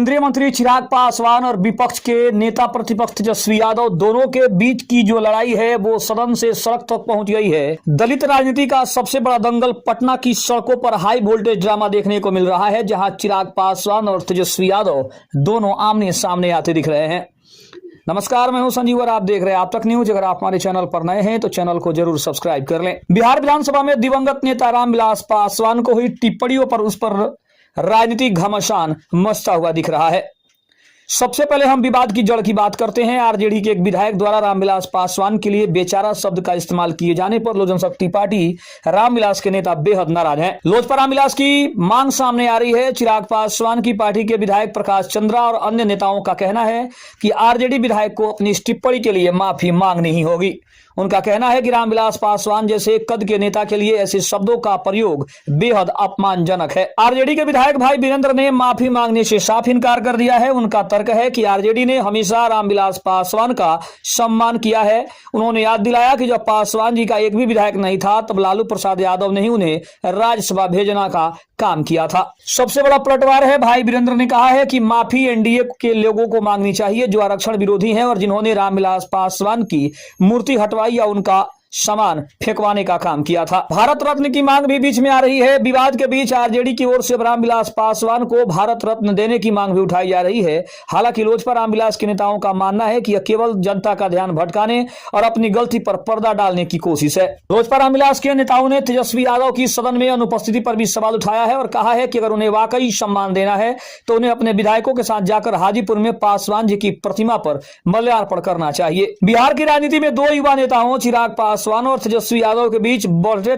केंद्रीय मंत्री चिराग पासवान और विपक्ष के नेता प्रतिपक्ष तेजस्वी यादव दोनों के बीच की जो लड़ाई है वो सदन से सड़क तक पहुंच गई है। दलित राजनीति का सबसे बड़ा दंगल पटना की सड़कों पर हाई वोल्टेज ड्रामा देखने को मिल रहा है, जहां चिराग पासवान और तेजस्वी यादव दोनों आमने सामने आते दिख रहे हैं। नमस्कार, मैं हूं संजीव और आप देख रहे हैं आप तक न्यूज। अगर आप हमारे चैनल पर नए हैं तो चैनल को जरूर सब्सक्राइब कर लें। बिहार विधानसभा में दिवंगत नेता रामविलास पासवान को हुई टिप्पणियों पर उस पर राजनीतिक घमासान मचता हुआ दिख रहा है। सबसे पहले हम विवाद की जड़ की बात करते हैं। आरजेडी के एक विधायक द्वारा रामविलास पासवान के लिए बेचारा शब्द का इस्तेमाल किए जाने पर लोक जनशक्ति पार्टी रामविलास के नेता बेहद नाराज हैं। लोजपा रामविलास की मांग सामने आ रही है। चिराग पासवान की पार्टी के विधायक प्रकाश चंद्रा और अन्य नेताओं का कहना है कि आरजेडी विधायक को अपनी इस टिप्पणी के लिए माफी मांगनी ही होगी। उनका कहना है कि रामविलास पासवान जैसे कद के नेता के लिए ऐसे शब्दों का प्रयोग बेहद अपमानजनक है। आरजेडी के विधायक भाई वीरेंद्र ने माफी मांगने से साफ इनकार कर दिया है। उनका तर्क है कि आरजेडी ने हमेशा रामविलास पासवान का सम्मान किया है। उन्होंने याद दिलाया कि जब पासवान जी का एक भी विधायक नहीं था तब लालू प्रसाद यादव ने ही उन्हें राज्यसभा भेजना का काम किया था। सबसे बड़ा पलटवार है। भाई वीरेंद्र ने कहा है कि माफी एनडीए के लोगों को मांगनी चाहिए जो आरक्षण विरोधी हैं और जिन्होंने रामविलास पासवान की मूर्ति हटवाई या उनका सामान फेंकवाने का काम किया था। भारत रत्न की मांग भी बीच में आ रही है। विवाद के बीच आरजेडी की ओर से रामविलास पासवान को भारत रत्न देने की मांग भी उठाई जा रही है। हालांकि लोजपा रामविलास के नेताओं का मानना है कि यह केवल जनता का ध्यान भटकाने और अपनी गलती पर पर्दा डालने की कोशिश है। लोजपा रामविलास के नेताओं ने तेजस्वी यादव की सदन में अनुपस्थिति पर भी सवाल उठाया है और कहा है कि अगर उन्हें वाकई सम्मान देना है तो उन्हें अपने विधायकों के साथ जाकर हाजीपुर में पासवान जी की प्रतिमा पर माल्यार्पण करना चाहिए। बिहार की राजनीति में दो युवा नेताओं चिराग पासवान और तेजस्वी यादव के बीच बढ़ते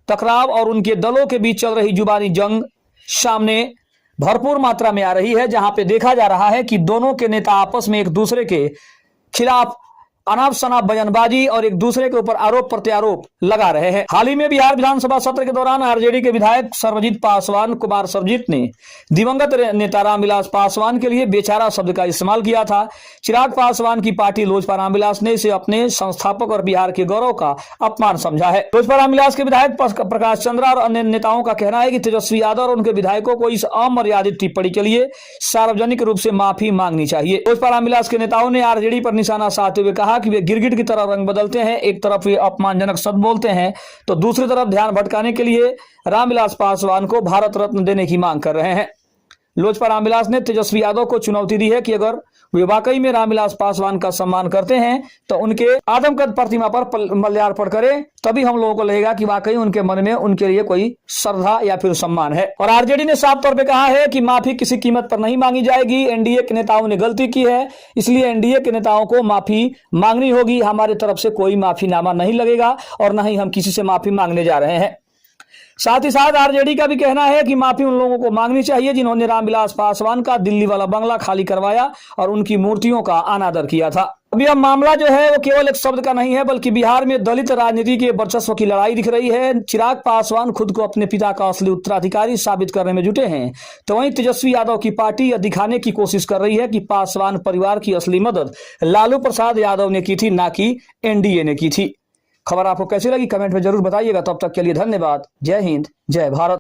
टकराव और उनके दलों के बीच चल रही जुबानी जंग सामने भरपूर मात्रा में आ रही है, जहां पे देखा जा रहा है कि दोनों के नेता आपस में एक दूसरे के खिलाफ अनाप शनाप बयानबाजी और एक दूसरे के ऊपर आरोप प्रत्यारोप लगा रहे हैं। हाल ही में बिहार विधानसभा सत्र के दौरान आरजेडी के विधायक सर्वजीत पासवान कुमार सर्वजीत ने दिवंगत नेता रामविलास पासवान के लिए बेचारा शब्द का इस्तेमाल किया था। चिराग पासवान की पार्टी लोजपा रामविलास ने इसे अपने संस्थापक और बिहार के गौरव का अपमान समझा है। लोजपा रामविलास के विधायक प्रकाश चंद्रा और अन्य नेताओं का कहना है कि तेजस्वी यादव और उनके विधायकों को इस अमर्यादित टिप्पणी के लिए सार्वजनिक रूप से माफी मांगनी चाहिए। लोजपा रामविलास के नेताओं ने आरजेडी पर निशाना साधते हुए कहा कि वे गिरगिट की तरह रंग बदलते हैं। एक तरफ वे अपमानजनक शब्द बोलते हैं तो दूसरी तरफ ध्यान भटकाने के लिए रामविलास पासवान को भारत रत्न देने की मांग कर रहे हैं। लोजपा रामविलास ने तेजस्वी यादव को चुनौती दी है कि अगर वे वाकई में रामविलास पासवान का सम्मान करते हैं तो उनके आदमकद प्रतिमा पर माल्यार्पण करें, तभी हम लोगों को लगेगा कि वाकई उनके मन में उनके लिए कोई श्रद्धा या फिर सम्मान है। और आरजेडी ने साफ तौर पे कहा है कि माफी किसी कीमत पर नहीं मांगी जाएगी। एनडीए के नेताओं ने गलती की है, इसलिए एनडीए के नेताओं को माफी मांगनी होगी। हमारी तरफ से कोई माफीनामा नहीं लगेगा और न ही हम किसी से माफी मांगने जा रहे हैं। साथ ही साथ आरजेडी का भी कहना है कि माफी उन लोगों को मांगनी चाहिए जिन्होंने रामविलास पासवान का दिल्ली वाला बंगला खाली करवाया और उनकी मूर्तियों का अनादर किया था। अभी यह मामला जो है वो केवल एक शब्द का नहीं है, बल्कि बिहार में दलित राजनीति के वर्चस्व की लड़ाई दिख रही है। चिराग पासवान खुद को अपने पिता का असली उत्तराधिकारी साबित करने में जुटे हैं, तो वहीं तेजस्वी यादव की पार्टी यह दिखाने की कोशिश कर रही है कि पासवान परिवार की असली मदद लालू प्रसाद यादव ने की थी, ना कि एनडीए ने की थी। खबर आपको कैसी लगी कमेंट में जरूर बताइएगा। तब तक के लिए धन्यवाद। जय हिंद, जय भारत।